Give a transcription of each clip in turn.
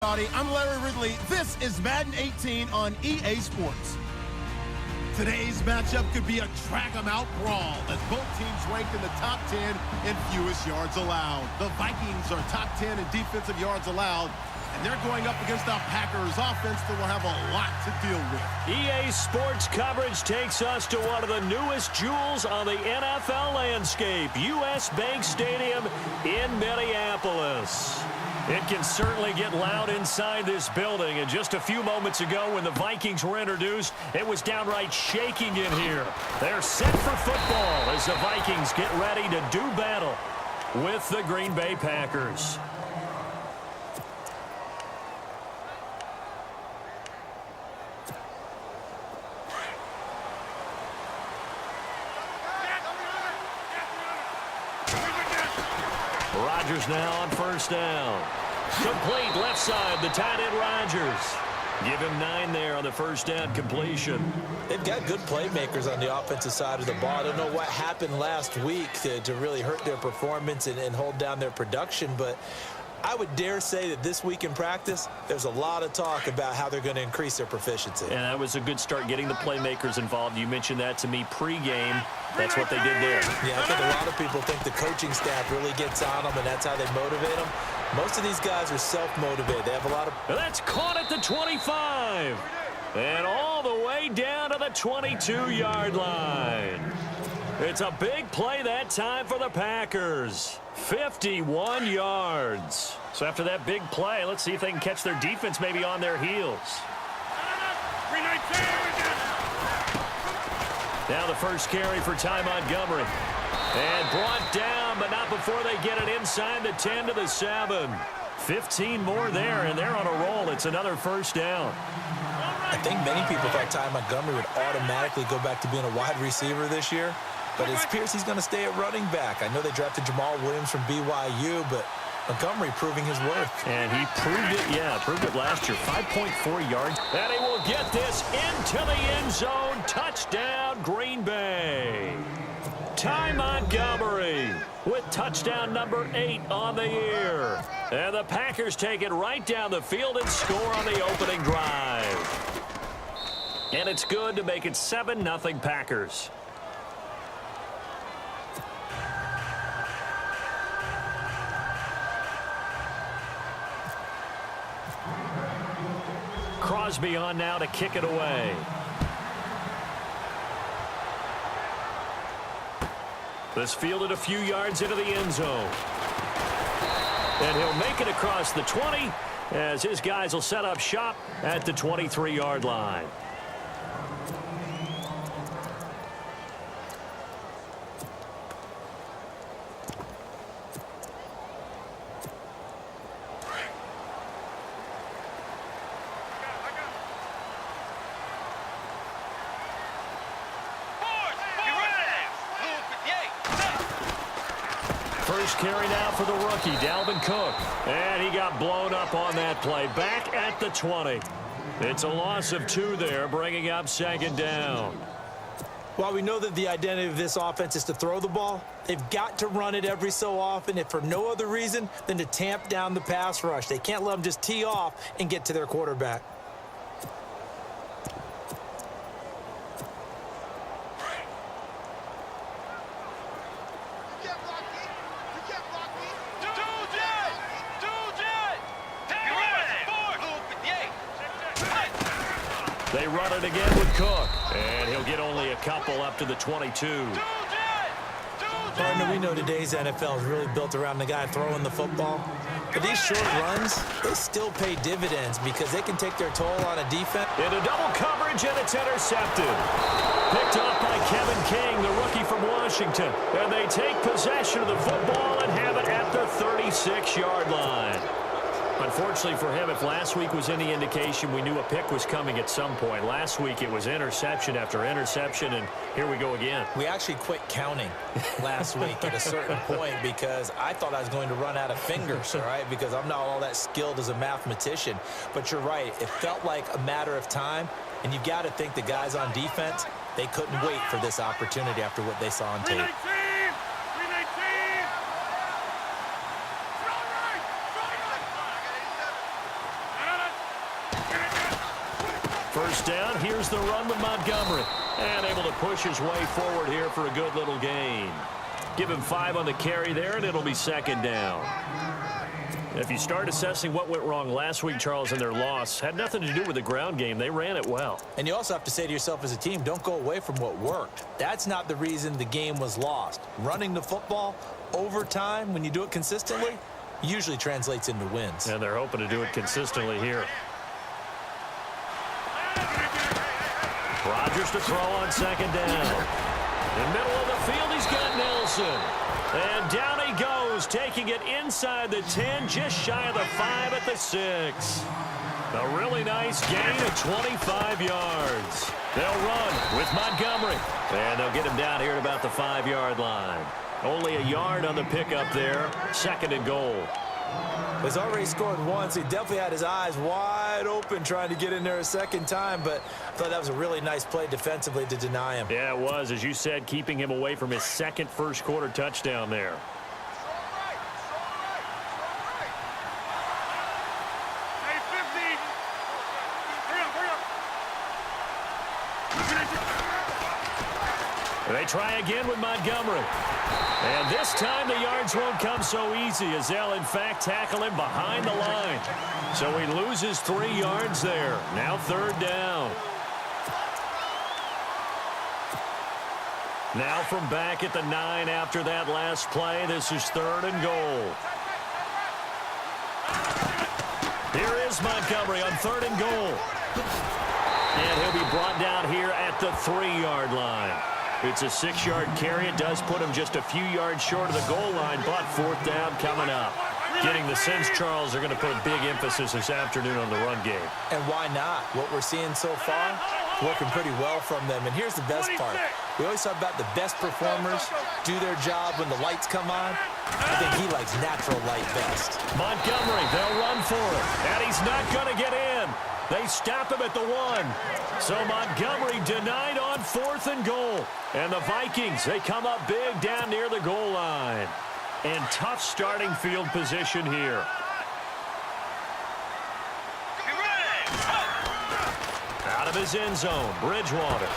I'm Larry Ridley. This is Madden 18 on EA Sports. Today's matchup could be a drag-em-out brawl as both teams ranked in the top 10 in fewest yards allowed. The Vikings are top 10 in defensive yards allowed, and they're going up against the Packers offense that will have a lot to deal with. EA Sports coverage takes us to one of the newest jewels on the NFL landscape, US Bank Stadium in Minneapolis. It can certainly get loud inside this building, and just a few moments ago when the Vikings were introduced, it was downright shaking in here. They're set for football as the Vikings get ready to do battle with the Green Bay Packers. Rodgers now on first down. Complete left side, the tight end Rodgers. Give him 9 there on the first down completion. They've got good playmakers on the offensive side of the ball. I don't know what happened last week to really hurt their performance and hold down their production, but I would dare say that this week in practice, there's a lot of talk about how they're going to increase their proficiency. And that was a good start getting the playmakers involved. You mentioned that to me pregame. That's what they did there. Yeah, I think a lot of people think the coaching staff really gets on them, and that's how they motivate them. Most of these guys are self-motivated. They have a lot of... That's caught at the 25. And all the way down to the 22-yard line. It's a big play that time for the Packers. 51 yards. So after that big play, let's see if they can catch their defense maybe on their heels. Now the first carry for Ty Montgomery. And brought down, but not before they get it inside the 10 to the 7. 15 more there, and they're on a roll. It's another first down. I think many people thought Ty Montgomery would automatically go back to being a wide receiver this year. But it appears he's going to stay at running back. I know they drafted Jamal Williams from BYU, but Montgomery proving his worth. And he proved it, proved it last year. 5.4 yards. And he will get this into the end zone. Touchdown, Green Bay. Ty Montgomery with touchdown number 8 on the year. And the Packers take it right down the field and score on the opening drive. And it's good to make it 7-0 Packers. Crosby on now to kick it away. This fielded a few yards into the end zone. And he'll make it across the 20 as his guys will set up shop at the 23-yard line. First carry now for the rookie, Dalvin Cook. And he got blown up on that play. Back at the 20. It's a loss of 2 there, bringing up second down. While we know that the identity of this offense is to throw the ball, they've got to run it every so often, if for no other reason than to tamp down the pass rush. They can't let them just tee off and get to their quarterback. They run it again with Cook. And he'll get only a couple up to the 22. Partner, we know today's NFL is really built around the guy throwing the football. But these short runs, they still pay dividends because they can take their toll on a defense. Into double coverage, and it's intercepted. Picked up by Kevin King, the rookie from Washington. And they take possession of the football and have it at the 36-yard line. Unfortunately for him, if last week was any indication, we knew a pick was coming at some point. Last week it was interception after interception, and here we go again. We actually quit counting last week at a certain point because I thought I was going to run out of fingers, all right, because I'm not all that skilled as a mathematician. But you're right. It felt like a matter of time, and you've got to think the guys on defense, they couldn't wait for this opportunity after what they saw on tape. first down. Here's the run with Montgomery. And able to push his way forward here for a good little gain. Give him 5 on the carry there, and it'll be second down. If you start assessing what went wrong last week, Charles, in their loss, had nothing to do with the ground game. They ran it well. And you also have to say to yourself as a team, don't go away from what worked. That's not the reason the game was lost. Running the football over time, when you do it consistently, usually translates into wins. And they're hoping to do it consistently here. Rodgers to throw on second down. In the middle of the field, he's got Nelson. And down he goes, taking it inside the 10, just shy of the 5 at the 6. A really nice gain of 25 yards. They'll run with Montgomery. And they'll get him down here at about the 5-yard line. Only a yard on the pickup there. Second and goal. He's already scored once. He definitely had his eyes wide open trying to get in there a second time, but I thought that was a really nice play defensively to deny him. Yeah, it was, as you said, keeping him away from his second first-quarter touchdown there. They try again with Montgomery. And this time the yards won't come so easy as they'll, in fact, tackle him behind the line. So he loses 3 yards there. Now third down. Now from back at the 9 after that last play, this is third and goal. Here is Montgomery on third and goal. And he'll be brought down here at the 3-yard line. It's a 6-yard carry. It does put him just a few yards short of the goal line, but fourth down coming up. Getting the sense, Charles, they're going to put a big emphasis this afternoon on the run game. And why not? What we're seeing so far, working pretty well from them. And here's the best part. We always talk about the best performers do their job when the lights come on. I think he likes natural light best. Montgomery, they'll run for it. And he's not going to get in. They stop him at the 1. So Montgomery denied on fourth and goal. And the Vikings, they come up big down near the goal line. And tough starting field position here. Out of his end zone, Bridgewater.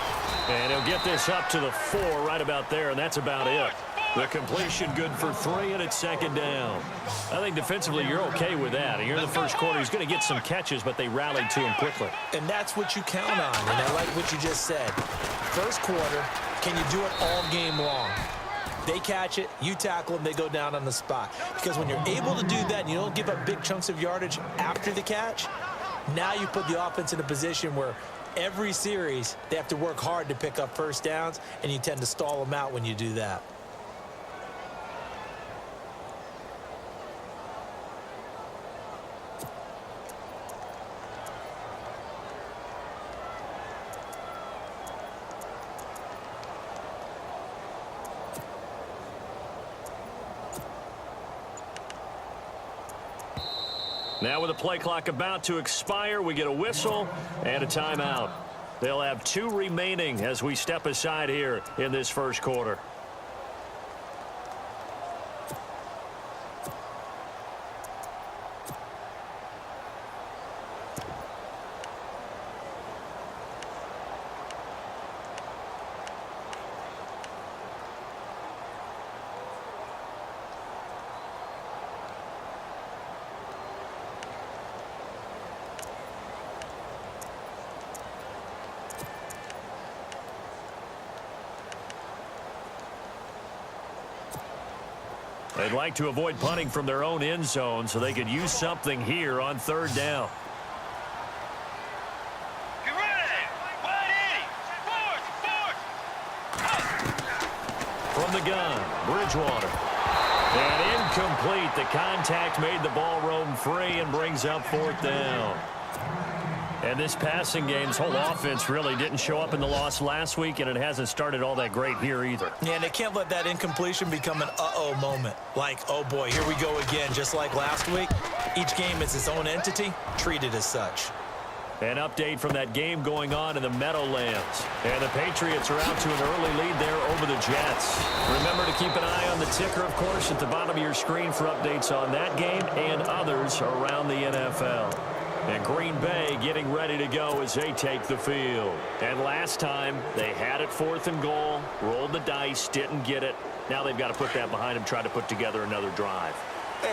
And he'll get this up to the 4 right about there, and that's about it. The completion good for 3, and it's second down. I think defensively you're okay with that. Here in the first quarter, he's going to get some catches, but they rallied to him quickly. And that's what you count on, and I like what you just said. First quarter, can you do it all game long? They catch it, you tackle them, they go down on the spot. Because when you're able to do that and you don't give up big chunks of yardage after the catch, now you put the offense in a position where every series they have to work hard to pick up first downs, and you tend to stall them out when you do that. Now with the play clock about to expire, we get a whistle and a timeout. They'll have 2 remaining as we step aside here in this first quarter. They'd like to avoid punting from their own end zone so they could use something here on third down. Get ready! 180! From the gun, Bridgewater. And incomplete. The contact made the ball roam free and brings up fourth down. And this passing game's whole offense really didn't show up in the loss last week, and it hasn't started all that great here either. Yeah, and they can't let that incompletion become an uh-oh moment. Like, oh boy, here we go again, just like last week. Each game is its own entity, treated as such. An update from that game going on in the Meadowlands. And the Patriots are out to an early lead there over the Jets. Remember to keep an eye on the ticker, of course, at the bottom of your screen for updates on that game and others around the NFL. And Green Bay getting ready to go as they take the field. And last time, they had it 4th and goal, rolled the dice, didn't get it. Now they've got to put that behind them, try to put together another drive.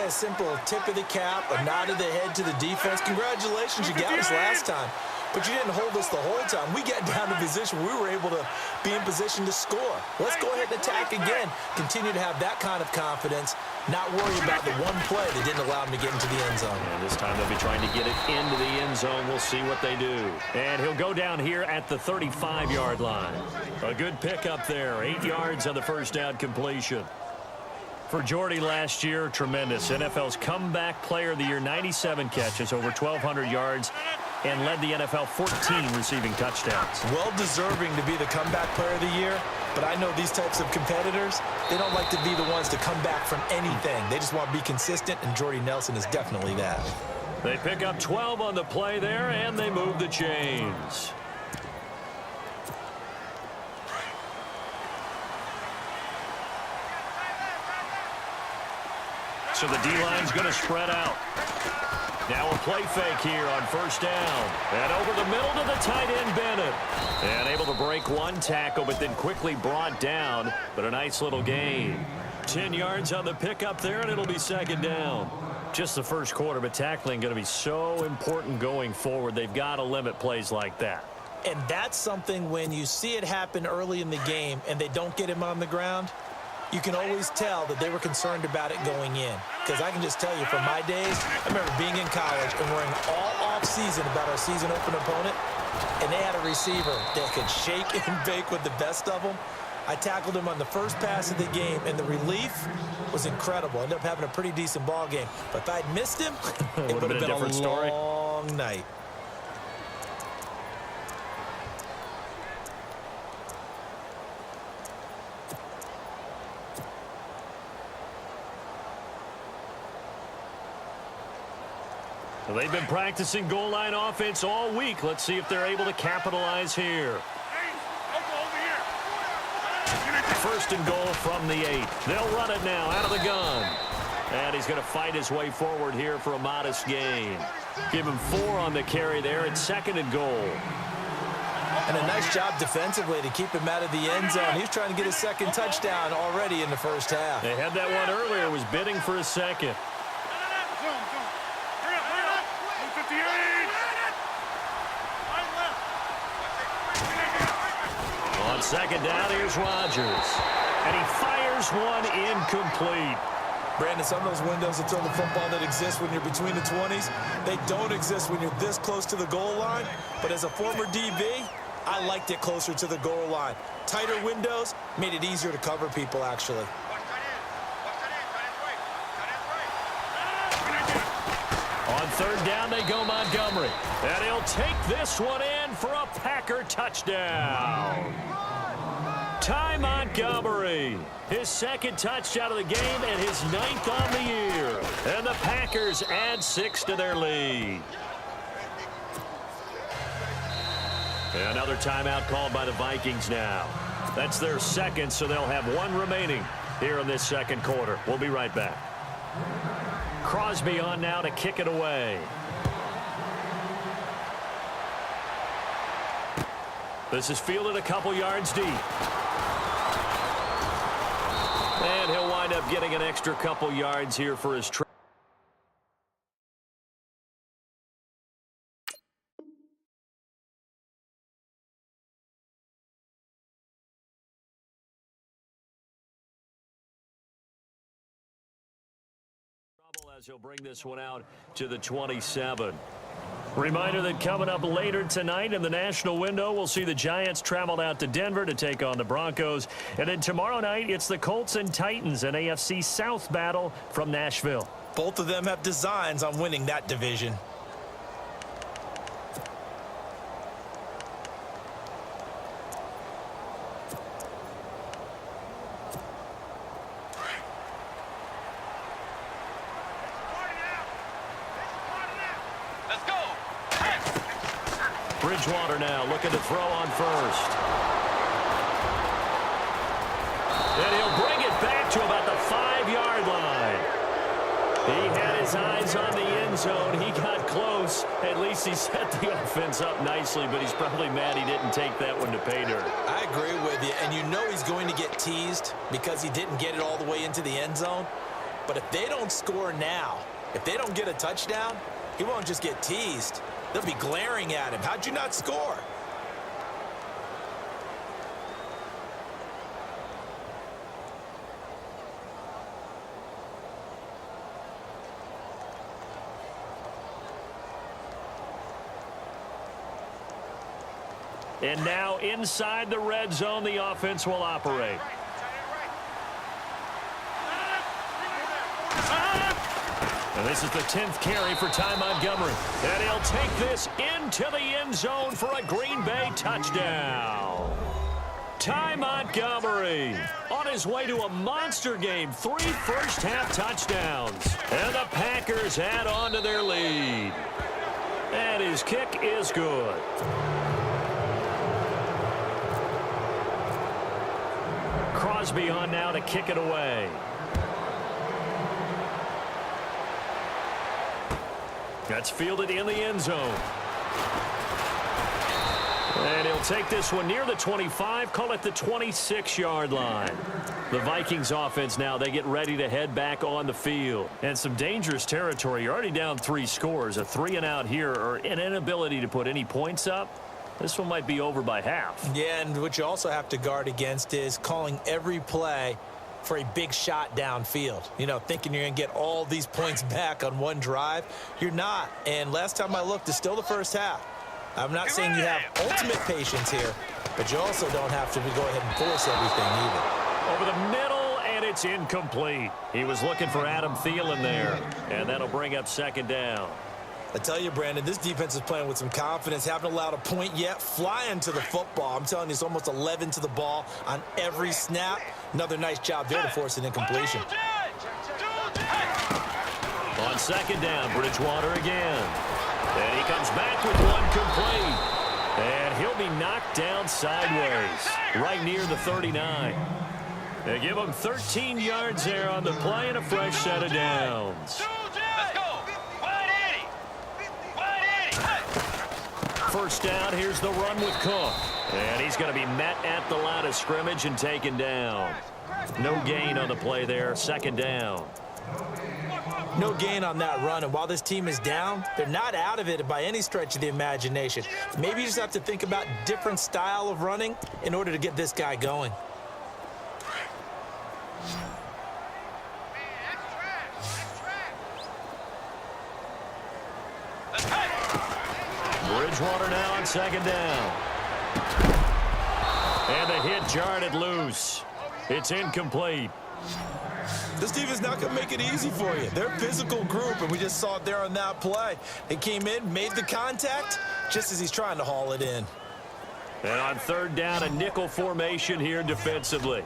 A simple tip of the cap, a nod of the head to the defense. Congratulations, you got us last time. But you didn't hold us the whole time. We got down to position where we were able to be in position to score. Let's go ahead and attack again. Continue to have that kind of confidence, not worry about the one play that didn't allow them to get into the end zone. And this time they'll be trying to get it into the end zone. We'll see what they do. And he'll go down here at the 35-yard line. A good pickup there. 8 yards on the first down completion. For Jordy last year, tremendous. NFL's comeback player of the year, 97 catches, over 1,200 yards, and led the NFL 14 receiving touchdowns. Well deserving to be the comeback player of the year, but I know these types of competitors, they don't like to be the ones to come back from anything. They just want to be consistent, and Jordy Nelson is definitely that. They pick up 12 on the play there, and they move the chains. So the D-line's going to spread out. Now a play fake here on first down. And over the middle to the tight end, Bennett. And able to break one tackle, but then quickly brought down. But a nice little gain. 10 yards on the pickup there, and it'll be second down. Just the first quarter, but tackling going to be so important going forward. They've got to limit plays like that. And that's something when you see it happen early in the game and they don't get him on the ground, you can always tell that they were concerned about it going in. Because I can just tell you from my days, I remember being in college and worrying all off-season about our season open opponent, and they had a receiver that could shake and bake with the best of them. I tackled him on the first pass of the game, and the relief was incredible. I ended up having a pretty decent ball game. But if I'd missed him, it would have been a different story. Long night. Well, they've been practicing goal line offense all week. Let's see if they're able to capitalize here. First and goal from the 8. They'll run it now out of the gun. And he's going to fight his way forward here for a modest gain. Give him 4 on the carry there. It's second and goal. And a nice job defensively to keep him out of the end zone. He was trying to get his second touchdown already in the first half. They had that one earlier, was bidding for a second. On second down, here's Rodgers. And he fires one incomplete. Brandon, some of those windows that throw the football that exist when you're between the 20s, they don't exist when you're this close to the goal line. But as a former DB, I liked it closer to the goal line. Tighter windows made it easier to cover people, actually. On third down, they go Montgomery. And he'll take this one in for a Packer touchdown. Ty Montgomery, his second touchdown of the game and his 9th on the year. And the Packers add 6 to their lead. And another timeout called by the Vikings now. That's their second, so they'll have 1 remaining here in this second quarter. We'll be right back. Crosby on now to kick it away. This is fielded a couple yards deep. And he'll wind up getting an extra couple yards here for his trip. As he'll bring this one out to the 27. Reminder that coming up later tonight in the national window, we'll see the Giants traveled out to Denver to take on the Broncos. And then tomorrow night, it's the Colts and Titans, an AFC South battle from Nashville. Both of them have designs on winning that division. Bridgewater now looking to throw on first. And he'll bring it back to about the 5-yard line. He had his eyes on the end zone. He got close. At least he set the offense up nicely, but he's probably mad he didn't take that one to pay dirt. I agree with you, and you know he's going to get teased because he didn't get it all the way into the end zone. But if they don't score now, if they don't get a touchdown, he won't just get teased. They'll be glaring at him. How'd you not score? And now inside the red zone, the offense will operate. And this is the 10th carry for Ty Montgomery. And he'll take this into the end zone for a Green Bay touchdown. Ty Montgomery on his way to a monster game. 3 first-half touchdowns. And the Packers add on to their lead. And his kick is good. Crosby on now to kick it away. That's fielded in the end zone. And he'll take this one near the 25, call it the 26-yard line. The Vikings offense now, they get ready to head back on the field. And some dangerous territory. You're already down 3 scores. A 3-and-out here, or an inability to put any points up. This one might be over by half. Yeah, and what you also have to guard against is calling every play for a big shot downfield. You know, thinking you're going to get all these points back on one drive. You're not. And last time I looked, it's still the first half. I'm not saying you have ultimate patience here, but you also don't have to go ahead and force everything either. Over the middle, and it's incomplete. He was looking for Adam Thielen there, and that'll bring up 2nd down. I tell you, Brandon, this defense is playing with some confidence. Haven't allowed a point yet. Flying to the football. I'm telling you, it's almost 11 to the ball on every snap. Another nice job there to force an incompletion. On 2nd down, Bridgewater again. And he comes back with one complete. And he'll be knocked down sideways, right near the 39. They give him 13 yards there on the play and a fresh set of downs. First down, here's the run with Cook. And he's going to be met at the line of scrimmage and taken down. No gain on the play there, 2nd down. No gain on that run, and while this team is down, they're not out of it by any stretch of the imagination. Maybe you just have to think about different style of running in order to get this guy going. Bridgewater now on 2nd down. And the hit jarred it loose. It's incomplete. This team is not going to make it easy for you. They're a physical group, and we just saw it there on that play. They came in, made the contact, just as he's trying to haul it in. And on 3rd down, a nickel formation here defensively.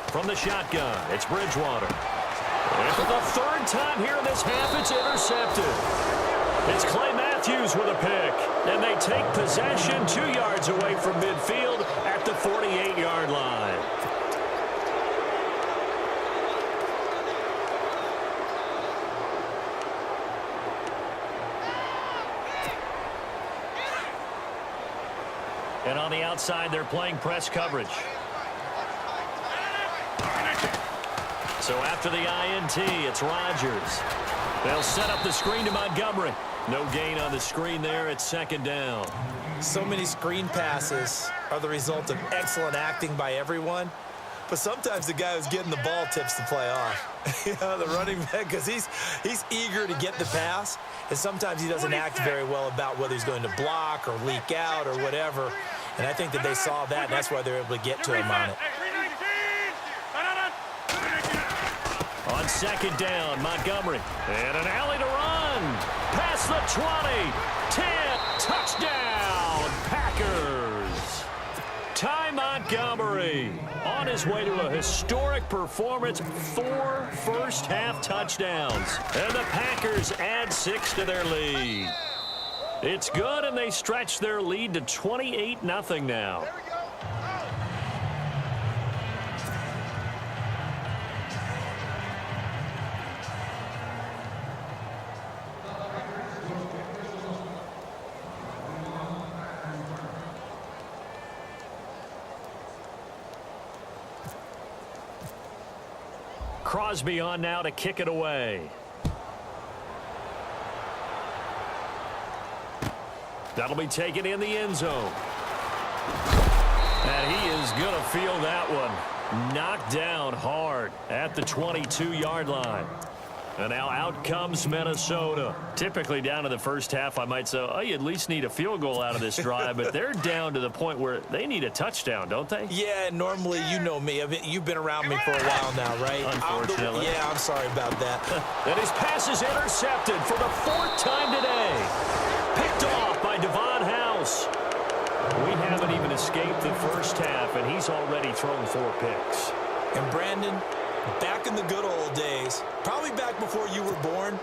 From the shotgun, it's Bridgewater. And for the 3rd time here in this half, it's intercepted. It's Clay Matthews with a pick. And they take possession 2 yards away from midfield at the 48-yard line. And on the outside, they're playing press coverage. So after the INT, it's Rodgers. They'll set up the screen to Montgomery. No gain on the screen there. It's 2nd down. So many screen passes are the result of excellent acting by everyone. But sometimes the guy who's getting the ball tips the play off. You know, the running back, because he's eager to get the pass. And sometimes he doesn't act very well about whether he's going to block or leak out or whatever. And I think that they saw that, and that's why they're able to get to him on it. On 2nd down, Montgomery. And an alley to run. Past the 20. 10. Touchdown, Packers. Ty Montgomery on his way to a historic performance. 4 first-half touchdowns. And the Packers add 6 to their lead. It's good, and they stretch their lead to 28-0 now. There we go. Crosby on now to kick it away. That'll be taken in the end zone. And he is going to feel that one. Knocked down hard at the 22-yard line. And now out comes Minnesota. Typically down to the first half, I might say, oh, you at least need a field goal out of this drive. But they're down to the point where they need a touchdown, don't they? Yeah, normally, you know me. You've been around me for a while now, right? Unfortunately. I'm sorry about that. And his pass is intercepted for the 4th time today. Picked off by Devon House. We haven't even escaped the first half, and he's already thrown 4 picks. And Brandon, back in the good old days, probably back before you were born,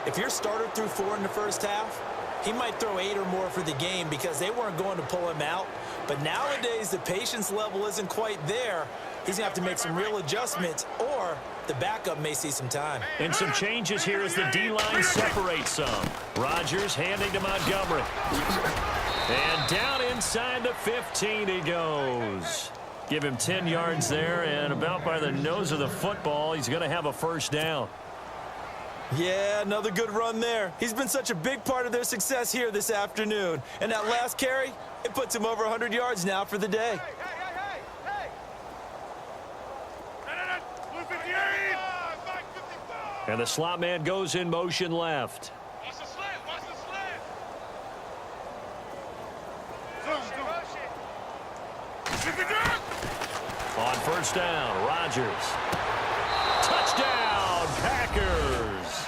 if your starter threw 4 in the first half, he might throw 8 or more for the game because they weren't going to pull him out. But nowadays, the patience level isn't quite there. He's going to have to make some real adjustments, or the backup may see some time. And some changes here as the D-line separates some. Rodgers handing to Montgomery. And down inside the 15 he goes. Give him 10 yards there, and about by the nose of the football, he's going to have a first down. Yeah, another good run there. He's been such a big part of their success here this afternoon. And that last carry, it puts him over 100 yards now for the day. Hey! Blue 58! And the slot man goes in motion left. Watch the slant! Watch the slant! On first down, Rodgers. Touchdown, Packers.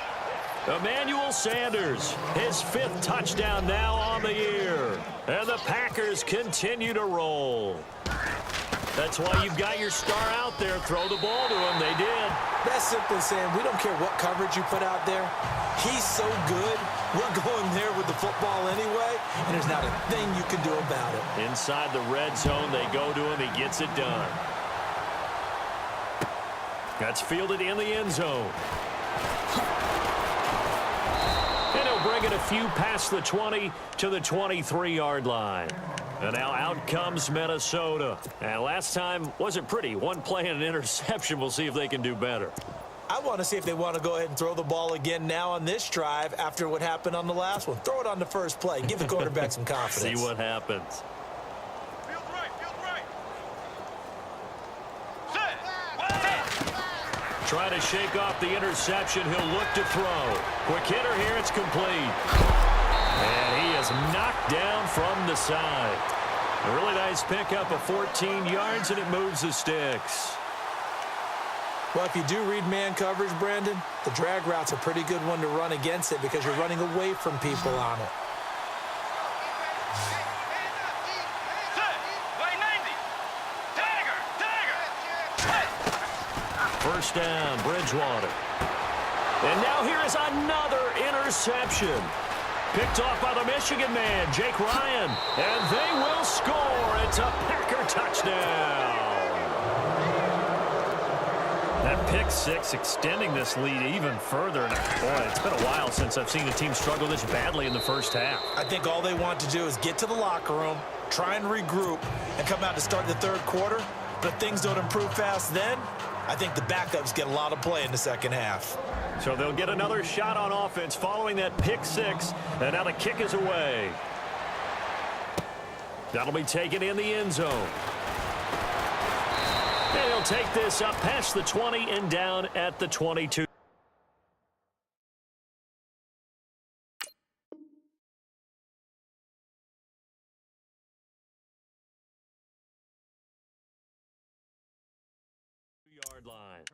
Emmanuel Sanders, his 5th touchdown now on the year. And the Packers continue to roll. That's why you've got your star out there. Throw the ball to him. They did. That's simply saying we don't care what coverage you put out there. He's so good. We're going there with the football anyway, and there's not a thing you can do about it. Inside the red zone, they go to him. He gets it done. That's fielded in the end zone. And he'll bring it a few past the 20 to the 23-yard line. And now out comes Minnesota. And last time wasn't pretty. One play and an interception. We'll see if they can do better. I want to see if they want to go ahead and throw the ball again now on this drive after what happened on the last one. Throw it on the first play. Give the quarterback some confidence. See what happens. Field right! Set! Trying to shake off the interception. He'll look to throw. Quick hitter here. It's complete. And he is knocked down from the side. A really nice pickup of 14 yards, and it moves the sticks. Well, if you do read man coverage, Brandon, the drag route's a pretty good one to run against it because you're running away from people on it. Set! Play 90! Tiger! First down, Bridgewater. And now here is another interception. Picked off by the Michigan man, Jake Ryan. And they will score. It's a Packer touchdown. That pick six extending this lead even further. Boy, it's been a while since I've seen a team struggle this badly in the first half. I think all they want to do is get to the locker room, try and regroup, and come out to start the third quarter. But if things don't improve fast then, I think the backups get a lot of play in the second half. So they'll get another shot on offense following that pick six. And now the kick is away. That'll be taken in the end zone. And he'll take this up past the 20 and down at the 22. Yard line.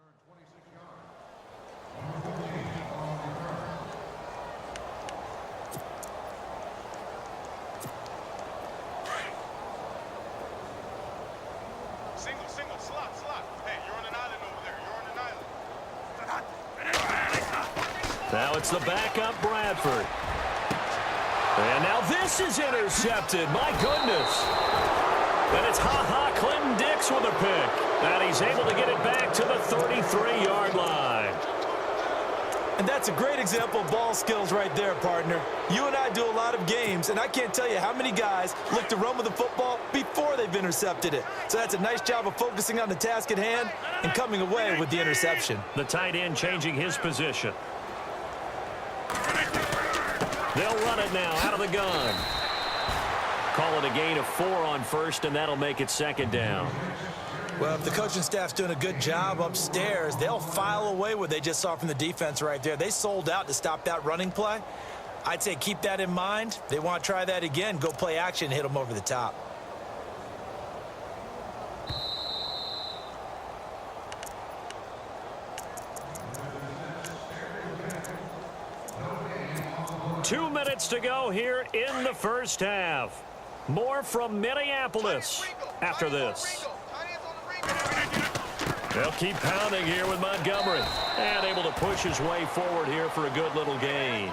Single, slot. Hey, you're on an island over there. You're on an island. Now it's the backup, Bradford. And now this is intercepted. My goodness. And it's Clinton Dix with a pick. And he's able to get it back to the 33-yard line. And that's a great example of ball skills right there, partner. You and I do a lot of games, and I can't tell you how many guys look to run with the football before they've intercepted it. So that's a nice job of focusing on the task at hand and coming away with the interception. The tight end changing his position. They'll run it now out of the gun. Call it a gain of 4 on first, and that'll make it second down. Well, if the coaching staff's doing a good job upstairs, they'll file away what they just saw from the defense right there. They sold out to stop that running play. I'd say keep that in mind. They want to try that again. Go play action, hit them over the top. Two minutes to go here in the first half. More from Minneapolis after this. They'll keep pounding here with Montgomery. And able to push his way forward here for a good little gain.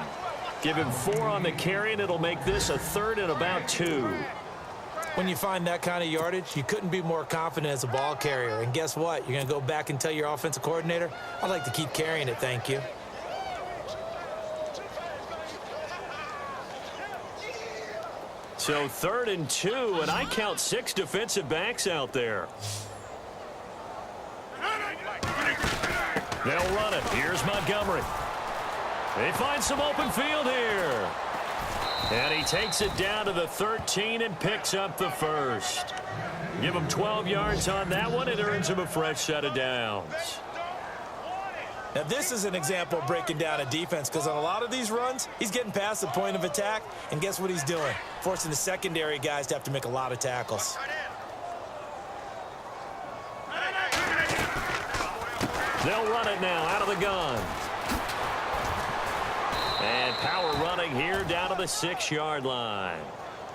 Give him 4 on the carry, and it'll make this a 3rd and about 2. When you find that kind of yardage, you couldn't be more confident as a ball carrier. And guess what? You're going to go back and tell your offensive coordinator, I'd like to keep carrying it, thank you. So 3rd and 2, and I count 6 defensive backs out there. They'll run it. Here's Montgomery. They find some open field here. And he takes it down to the 13 and picks up the first. Give him 12 yards on that one. It earns him a fresh set of downs. Now, this is an example of breaking down a defense because on a lot of these runs, he's getting past the point of attack, and guess what he's doing? Forcing the secondary guys to have to make a lot of tackles. They'll run it now out of the gun. And power running here down to the 6-yard line.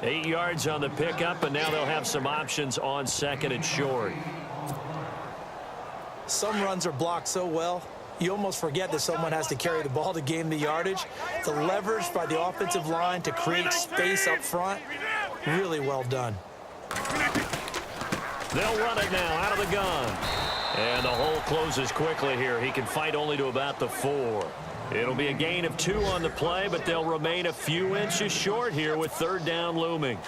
8 yards on the pickup, and now they'll have some options on 2nd and short. Some runs are blocked so well, you almost forget that someone has to carry the ball to gain the yardage. The leverage by the offensive line to create space up front, really well done. They'll run it now out of the gun. And the hole closes quickly here. He can fight only to about the 4. It'll be a gain of 2 on the play, but they'll remain a few inches short here with 3rd down looming.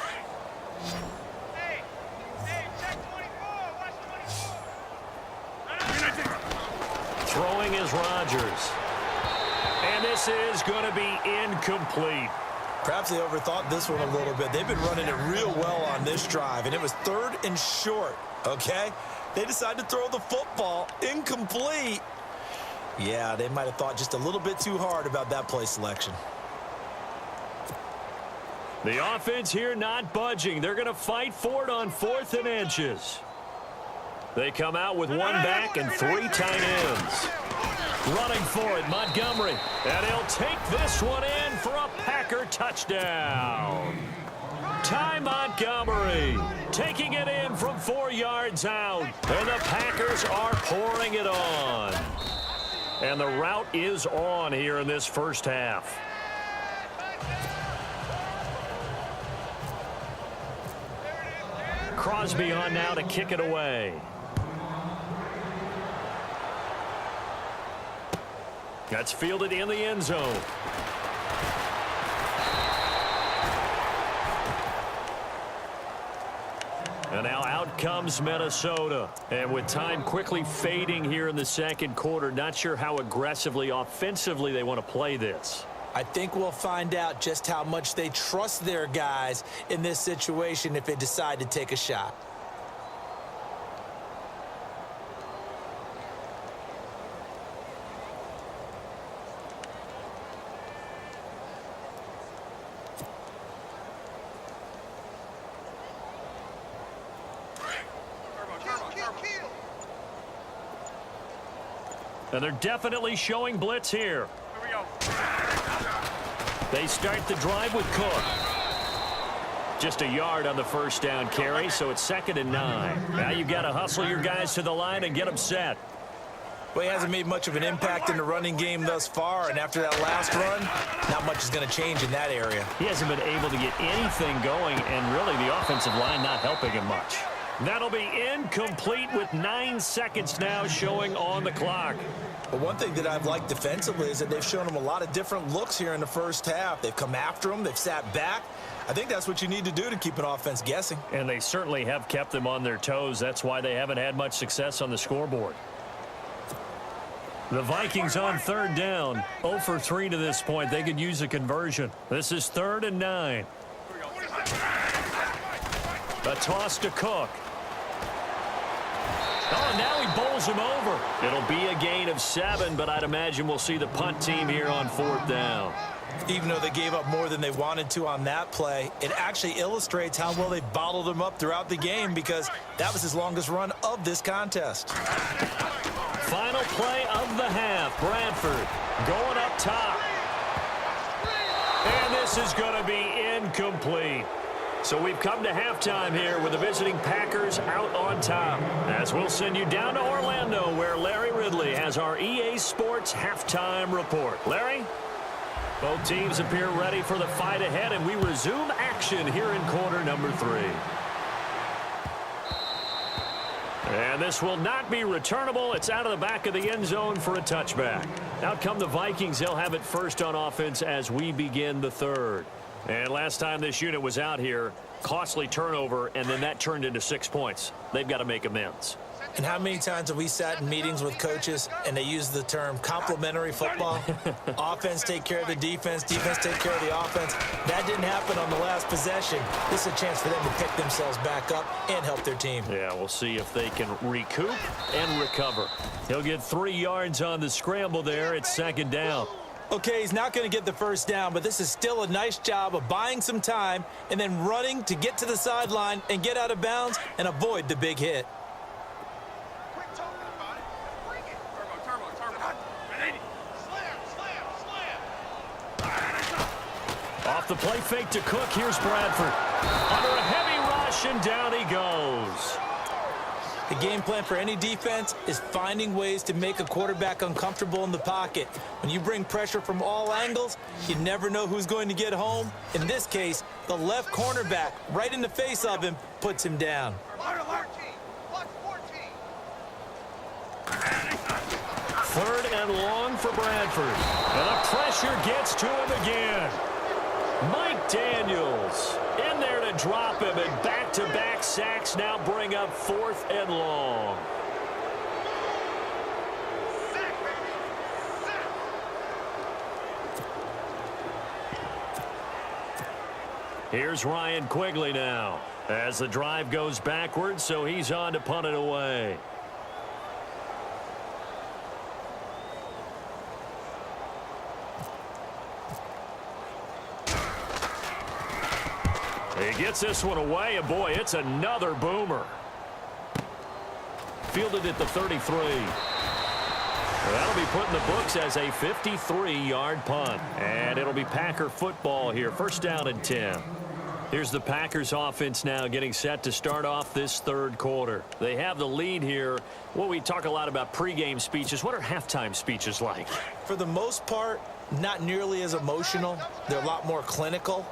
Throwing is Rodgers. And this is going to be incomplete. Perhaps they overthought this one a little bit. They've been running it real well on this drive, and it was 3rd and short, okay? They decided to throw the football incomplete. Yeah, they might have thought just a little bit too hard about that play selection. The offense here not budging. They're going to fight for it on 4th and inches. They come out with 1 back and 3 tight ends. Running for it, Montgomery. And he'll take this one in for a Packer touchdown. Ty Montgomery taking it in from 4 yards out. And the Packers are pouring it on. And the route is on here in this first half. Crosby on now to kick it away. That's fielded in the end zone. And now out comes Minnesota. And with time quickly fading here in the 2nd quarter, not sure how aggressively, offensively they want to play this. I think we'll find out just how much they trust their guys in this situation if they decide to take a shot. And they're definitely showing blitz here. Here we go. They start the drive with Cook. Just a yard on the first down carry, so it's 2nd and 9. Now you've got to hustle your guys to the line and get them set. Well, he hasn't made much of an impact in the running game thus far, and after that last run, not much is going to change in that area. He hasn't been able to get anything going, and really the offensive line not helping him much. That'll be incomplete with 9 seconds now showing on the clock. But one thing that I've liked defensively is that they've shown him a lot of different looks here in the first half. They've come after him. They've sat back. I think that's what you need to do to keep an offense guessing. And they certainly have kept them on their toes. That's why they haven't had much success on the scoreboard. The Vikings on third down. 0 for 3 to this point. They could use a conversion. This is 3rd and 9. A toss to Cook. Oh, now he bowls him over. It'll be a gain of 7, but I'd imagine we'll see the punt team here on 4th down. Even though they gave up more than they wanted to on that play, it actually illustrates how well they bottled him up throughout the game because that was his longest run of this contest. Final play of the half. Bradford going up top. And this is going to be incomplete. So we've come to halftime here with the visiting Packers out on top. As we'll send you down to Orlando where Larry Ridley has our EA Sports halftime report. Larry? Both teams appear ready for the fight ahead, and we resume action here in quarter number 3. And this will not be returnable. It's out of the back of the end zone for a touchback. Out come the Vikings. They'll have it first on offense as we begin the 3rd. And last time this unit was out here, costly turnover, and then that turned into 6 points. They've got to make amends. And how many times have we sat in meetings with coaches and they use the term complementary football? Offense take care of the defense, defense take care of the offense. That didn't happen on the last possession. This is a chance for them to pick themselves back up and help their team. Yeah, we'll see if they can recoup and recover. He'll get 3 yards on the scramble there. It's 2nd down. Okay, he's not going to get the first down, but this is still a nice job of buying some time and then running to get to the sideline and get out of bounds and avoid the big hit. Off the play fake to Cook. Here's Bradford. Under a heavy rush, and down he goes. The game plan for any defense is finding ways to make a quarterback uncomfortable in the pocket. When you bring pressure from all angles, you never know who's going to get home. In this case, the left cornerback, right in the face of him, puts him down. 3rd and long for Bradford. And the pressure gets to him again. Mike Daniels in there to drop him, and back-to-back sacks now bring up 4th and long. Here's Ryan Quigley now as the drive goes backwards, so he's on to punt it away. He gets this one away, and boy, it's another boomer. Fielded at the 33. That'll be put in the books as a 53-yard punt. And it'll be Packer football here. 1st down and 10. Here's the Packers offense now getting set to start off this 3rd quarter. They have the lead here. Well, we talk a lot about pregame speeches. What are halftime speeches like? For the most part, not nearly as emotional. They're a lot more clinical.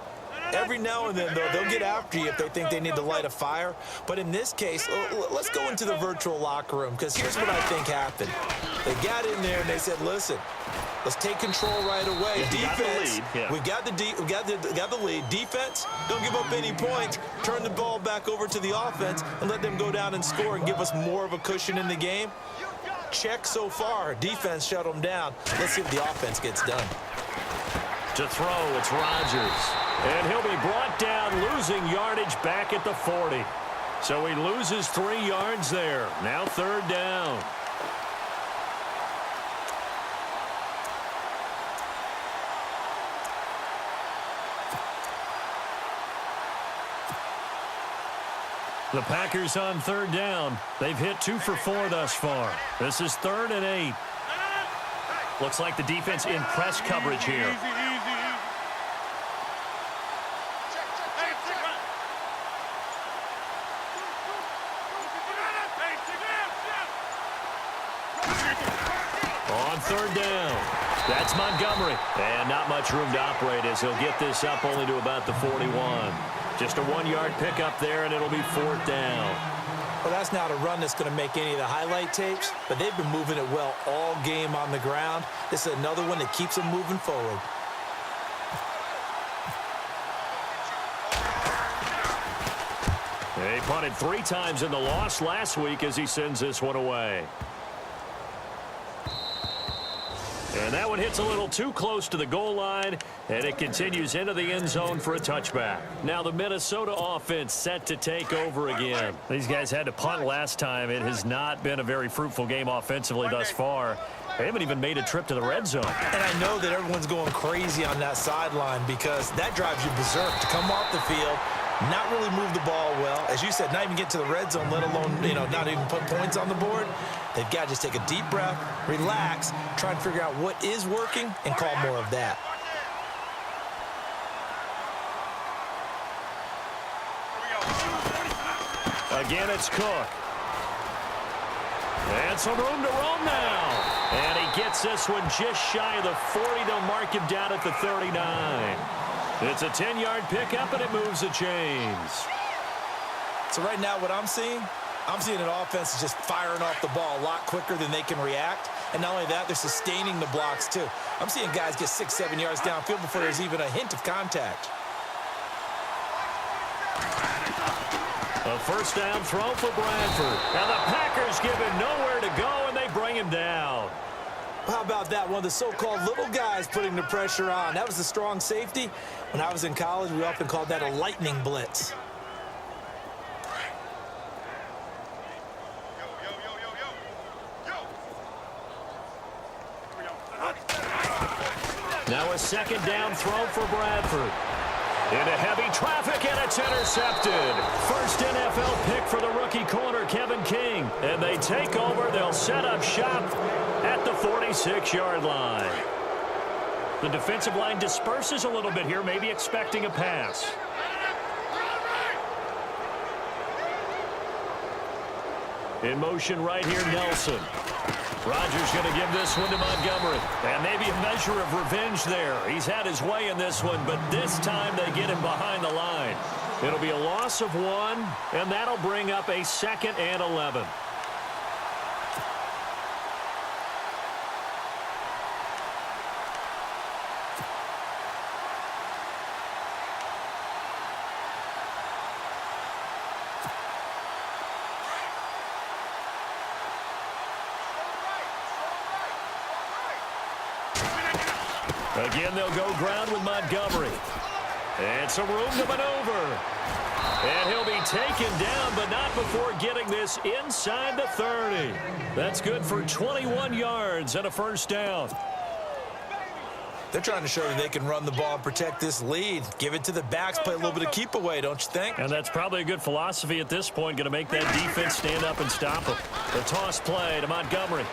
Every now and then, though, they'll get after you if they think they need to light a fire. But in this case, let's go into the virtual locker room, because here's what I think happened. They got in there and they said, listen, let's take control right away. Defense, we got the lead. Defense, don't give up any points. Turn the ball back over to the offense and let them go down and score and give us more of a cushion in the game. Check so far. Defense shut them down. Let's see if the offense gets done. To throw, it's Rodgers. And he'll be brought down, losing yardage back at the 40. So he loses 3 yards there. Now 3rd down. The Packers on 3rd down. They've hit 2 for 4 thus far. This is 3rd and 8. Looks like the defense in press coverage here. On third down, that's Montgomery. And not much room to operate as he'll get this up only to about the 41. Just a 1-yard pickup there, and it'll be fourth down. Well, that's not a run that's going to make any of the highlight tapes, but they've been moving it well all game on the ground. This is another one that keeps them moving forward. He punted 3 times in the loss last week as he sends this one away. And that one hits a little too close to the goal line, and it continues into the end zone for a touchback. Now the Minnesota offense set to take over again. These guys had to punt last time. It has not been a very fruitful game offensively thus far. They haven't even made a trip to the red zone. And I know that everyone's going crazy on that sideline because that drives you berserk to come off the field, not really move the ball well. As you said, not even get to the red zone, let alone, not even put points on the board. They've got to just take a deep breath, relax, try and figure out what is working, and call more of that. Again, it's Cook. And some room to roam now. And he gets this one just shy of the 40. They'll mark him down at the 39. It's a 10-yard pickup, and it moves the chains. So right now what I'm seeing an offense is just firing off the ball a lot quicker than they can react. And not only that, they're sustaining the blocks too. I'm seeing guys get 6-7 yards downfield before there's even a hint of contact. A first down throw for Bradford. Now the Packers give him nowhere to go, and they bring him down. How about that? One of the so-called little guys putting the pressure on. That was the strong safety. When I was in college, we often called that a lightning blitz. Now a second down throw for Bradford. Into heavy traffic, and it's intercepted. First NFL pick for the rookie corner, Kevin King. And they take over. They'll set up shop at the 46-yard line. The defensive line disperses a little bit here, maybe expecting a pass. In motion right here, Nelson. Rodgers going to give this one to Montgomery. And maybe a measure of revenge there. He's had his way in this one, but this time they get him behind the line. It'll be a loss of 1, and that'll bring up a 2nd and 11. Again, they'll go ground with Montgomery. And some room to maneuver. And he'll be taken down, but not before getting this inside the 30. That's good for 21 yards and a first down. They're trying to show that they can run the ball and protect this lead. Give it to the backs, play a little bit of keep away, don't you think? And that's probably a good philosophy at this point, going to make that defense stand up and stop them. The toss play to Montgomery.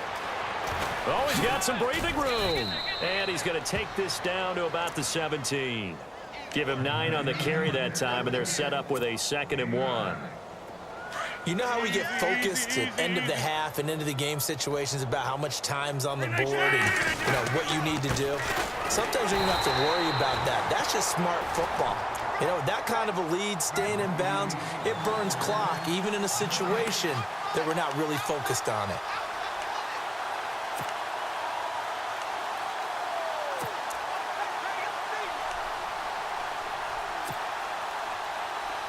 Oh, he's got some breathing room. And he's going to take this down to about the 17. Give him 9 on the carry that time, and they're set up with a 2nd and 1. You know how we get focused at end of the half and into the game situations about how much time's on the board and what you need to do? Sometimes you don't have to worry about that. That's just smart football. That kind of a lead, staying in bounds, it burns clock, even in a situation that we're not really focused on it.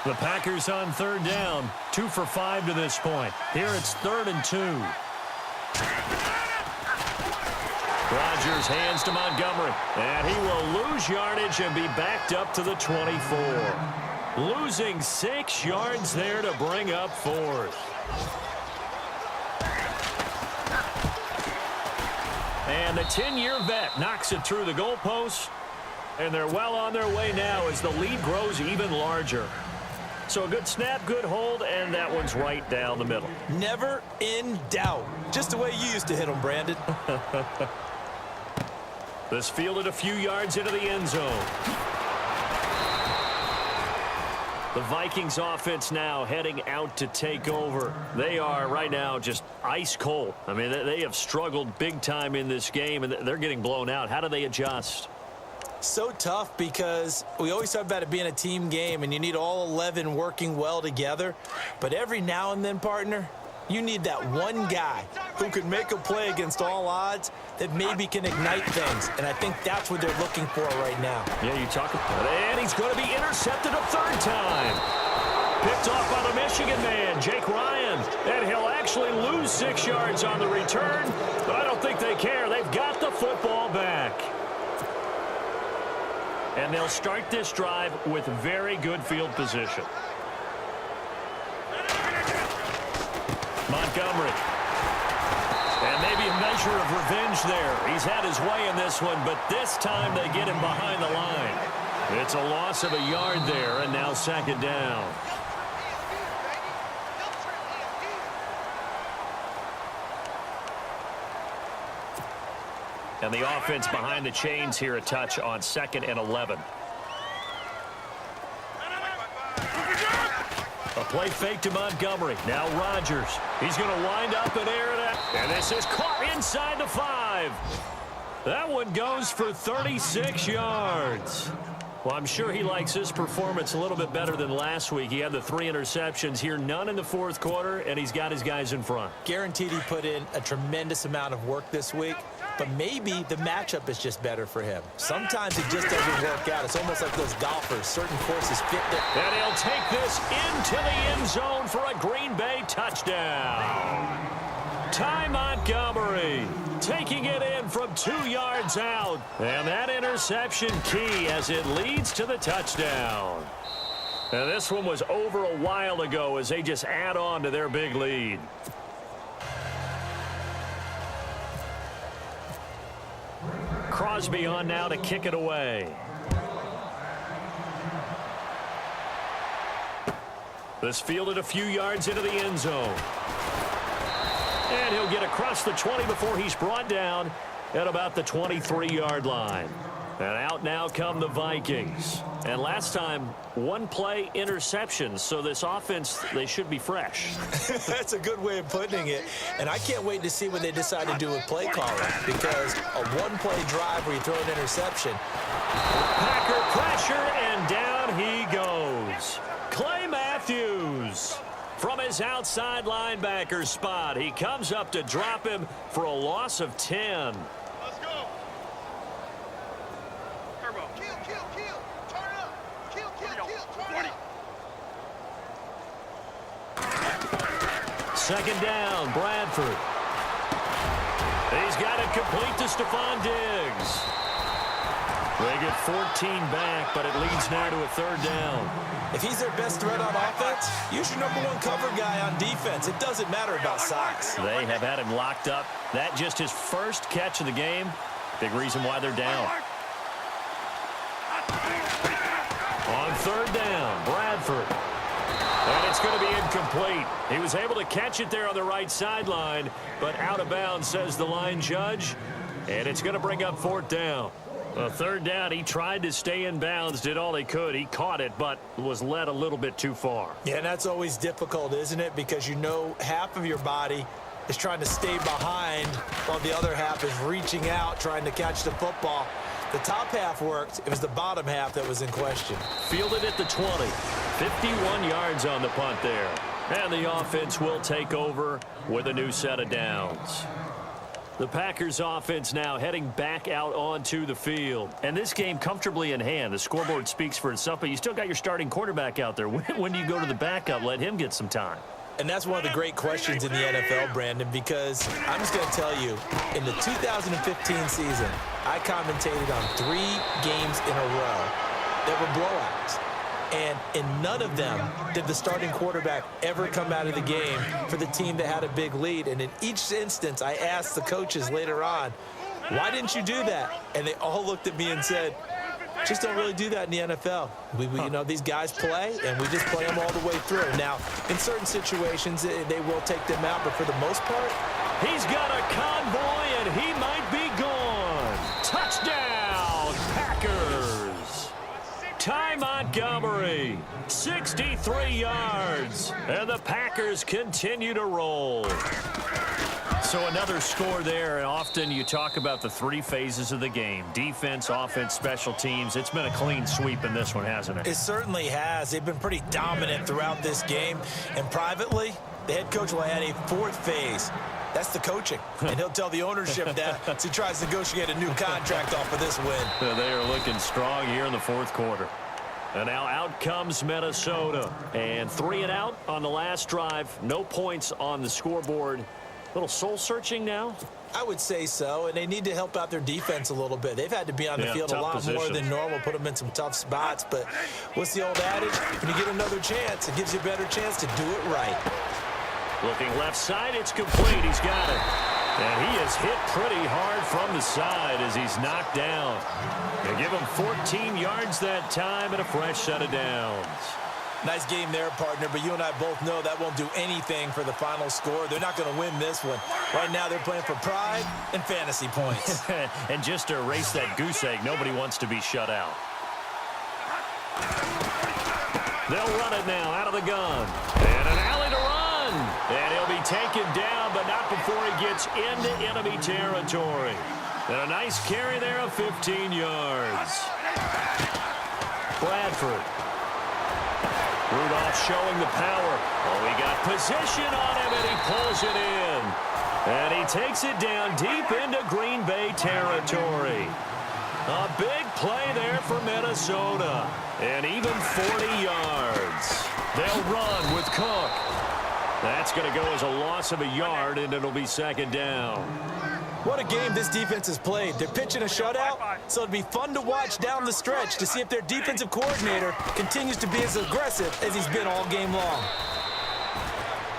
The Packers on third down, 2 for 5 to this point. Here it's 3rd and 2. Rodgers hands to Montgomery, and he will lose yardage and be backed up to the 24. Losing 6 yards there to bring up 4th. And the 10-year vet knocks it through the goalpost, and they're well on their way now as the lead grows even larger. So a good snap, good hold, and that one's right down the middle. Never in doubt. Just the way you used to hit them, Brandon. This fielded a few yards into the end zone. The Vikings offense now heading out to take over. They are right now just ice cold. I mean, they have struggled big time in this game, and they're getting blown out. How do they adjust? So tough because we always talk about it being a team game, and you need all 11 working well together. But every now and then, partner, you need that one guy who can make a play against all odds that maybe can ignite things. And I think that's what they're looking for right now. Yeah, you talk about it. And he's going to be intercepted a third time. Picked off by the Michigan man, Jake Ryan. And he'll actually lose 6 yards on the return. But I don't think they care. They've got the football back. And they'll start this drive with very good field position. Montgomery. And maybe a measure of revenge there. He's had his way in this one, but this time they get him behind the line. It's a loss of a yard there, and now second down. And the offense behind the chains here a touch on 2nd and 11. A play fake to Montgomery. Now Rodgers. He's going to wind up and air it out. And this is caught inside the 5. That one goes for 36 yards. Well, I'm sure he likes his performance a little bit better than last week. He had the 3 interceptions here, none in the 4th quarter, and he's got his guys in front. Guaranteed he put in a tremendous amount of work this week, but maybe the matchup is just better for him. Sometimes it just doesn't work out. It's almost like those golfers. Certain courses fit them. And he'll take this into the end zone for a Green Bay touchdown. Ty Montgomery taking it in from 2 yards out. And that interception key as it leads to the touchdown. And this one was over a while ago as they just add on to their big lead. Crosby on now to kick it away. This fielded a few yards into the end zone. And he'll get across the 20 before he's brought down at about the 23-yard line. And out now come the Vikings. And last time, 1 play interceptions. So this offense, they should be fresh. That's a good way of putting it. And I can't wait to see what they decide to do with play calling. Because a 1-play drive where you throw an interception. Packer pressure, and down he goes. Clay Matthews. From his outside linebacker spot, he comes up to drop him for a loss of 10. Let's go. Turbo. Kill. Turn it up. Kill. Turn it up. Second down, Bradford. He's got it complete to Stephon Diggs. They get 14 back, but it leads now to a 3rd down. If he's their best threat on offense, use your #1 cover guy on defense. It doesn't matter about size. They have had him locked up. That just his first catch of the game. Big reason why they're down. On 3rd down, Bradford. And it's going to be incomplete. He was able to catch it there on the right sideline, but out of bounds, says the line judge. And it's going to bring up 4th down. A 3rd down, he tried to stay in bounds, did all he could. He caught it, but was led a little bit too far. Yeah, and that's always difficult, isn't it? Because you know half of your body is trying to stay behind while the other half is reaching out, trying to catch the football. The top half worked. It was the bottom half that was in question. Fielded at the 20. 51 yards on the punt there. And the offense will take over with a new set of downs. The Packers offense now heading back out onto the field. And this game comfortably in hand. The scoreboard speaks for itself, but you still got your starting quarterback out there. When do you go to the backup? Let him get some time. And that's one of the great questions in the NFL, Brandon, because I'm just going to tell you, in the 2015 season, I commentated on 3 games in a row that were blowouts. And in none of them did the starting quarterback ever come out of the game for the team that had a big lead. And in each instance, I asked the coaches later on, why didn't you do that? And they all looked at me and said, just don't really do that in the NFL. You know, these guys play, and we just play them all the way through. Now, in certain situations, they will take them out, but for the most part, he's got a convoy, and he might be gone. Touchdown, Packers. Ty Montgomery, 63 yards. And the Packers continue to roll. So another score there, and often you talk about the three phases of the game: defense, offense, special teams. It's been a clean sweep in this one, hasn't it? It certainly has. They've been pretty dominant throughout this game. And privately, the head coach will add a fourth phase. That's the coaching. And he'll tell the ownership that as he tries to negotiate a new contract off of this win. They are looking strong here in the fourth quarter. And now out comes Minnesota. And 3 and out on the last drive. No points on the scoreboard. A little soul-searching now? I would say so, and they need to help out their defense a little bit. They've had to be on the field a lot more than normal, put them in some tough spots. But what's the old adage? When you get another chance, it gives you a better chance to do it right. Looking left side, it's complete. He's got it. And he is hit pretty hard from the side as he's knocked down. They give him 14 yards that time and a fresh set of downs. Nice game there, partner, but you and I both know that won't do anything for the final score. They're not going to win this one. Right now, they're playing for pride and fantasy points. And just to erase that goose egg, nobody wants to be shut out. They'll run it now out of the gun. And an alley to run. And he'll be taken down, but not before he gets into enemy territory. And a nice carry there of 15 yards. Bradford. Rudolph showing the power. Oh, he got position on him, and he pulls it in. And he takes it down deep into Green Bay territory. A big play there for Minnesota. And even 40 yards. They'll run with Cook. That's going to go as a loss of a yard, and it'll be second down. What a game this defense has played. They're pitching a shutout, so it'd be fun to watch down the stretch to see if their defensive coordinator continues to be as aggressive as he's been all game long.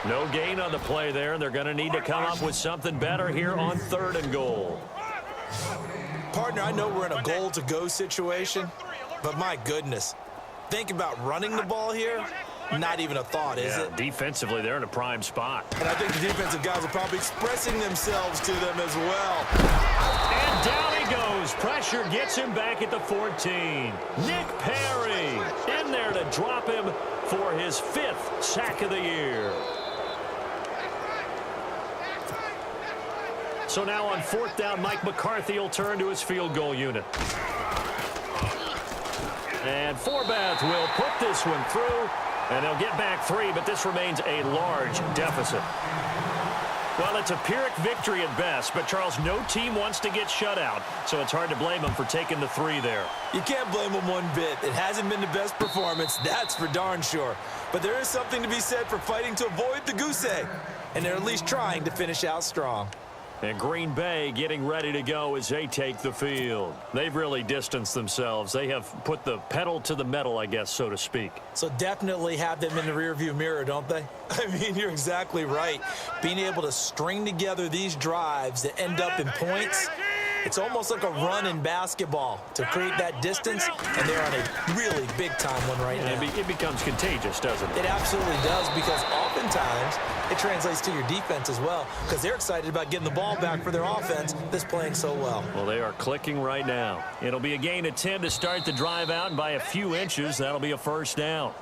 No gain on the play there, and they're going to need to come up with something better here on 3rd and goal. Partner, I know we're in a goal-to-go situation, but my goodness, think about running the ball here. Not even a thought, is it? Defensively, they're in a prime spot. And I think the defensive guys are probably expressing themselves to them as well. And down he goes. Pressure gets him back at the 14. Nick Perry in there to drop him for his 5th sack of the year. So now on 4th down, Mike McCarthy will turn to his field goal unit. And Forbath will put this one through. And they'll get back 3, but this remains a large deficit. Well, it's a Pyrrhic victory at best, but, Charles, no team wants to get shut out, so it's hard to blame them for taking the 3 there. You can't blame them one bit. It hasn't been the best performance, that's for darn sure. But there is something to be said for fighting to avoid the goose egg, and they're at least trying to finish out strong. And Green Bay getting ready to go as they take the field. They've really distanced themselves. They have put the pedal to the metal, I guess, so to speak. So definitely have them in the rearview mirror, don't they? I mean, you're exactly right. Being able to string together these drives that end up in points, it's almost like a run in basketball to create that distance, and they're on a really big-time one right now. It becomes contagious, doesn't it? It absolutely does, because oftentimes it translates to your defense as well, because they're excited about getting the ball back for their offense that's playing so well. Well, they are clicking right now. It'll be a gain of 10 to start the drive out, and by a few inches, that'll be a first down.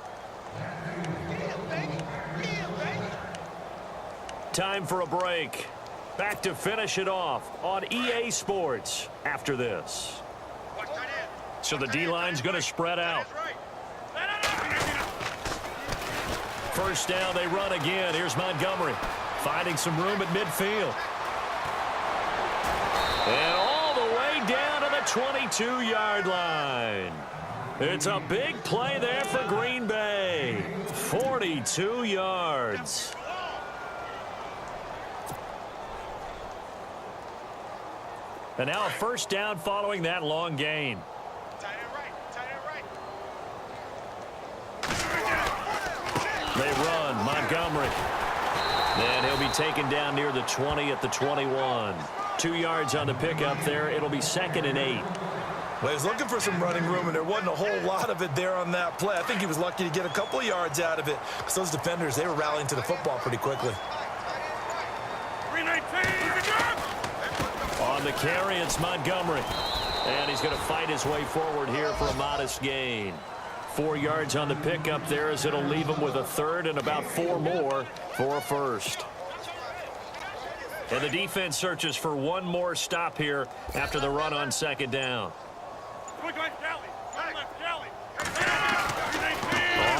Time for a break. Back to finish it off on EA Sports after this. So the D-line's going to spread out. First down, they run again. Here's Montgomery finding some room at midfield. And all the way down to the 22-yard line. It's a big play there for Green Bay. 42 yards. And now a first down following that long gain. They run. Montgomery. And he'll be taken down near the 20 at the 21. 2 yards on the pickup there. It'll be 2nd and 8. Well, he was looking for some running room, and there wasn't a whole lot of it there on that play. I think he was lucky to get a couple of yards out of it, because those defenders, they were rallying to the football pretty quickly. On the carry, it's Montgomery. And he's going to fight his way forward here for a modest gain. 4 yards on the pickup there, as it'll leave them with a third and about 4 more for a first. And the defense searches for one more stop here after the run on second down. On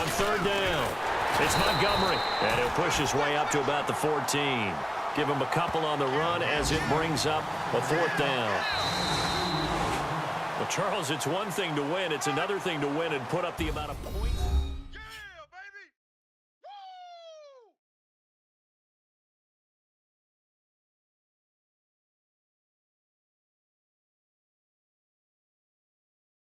third down, it's Montgomery, and he'll push his way up to about the 14. Give him a couple on the run as it brings up a 4th down. Well, Charles, it's one thing to win. It's another thing to win and put up the amount of points.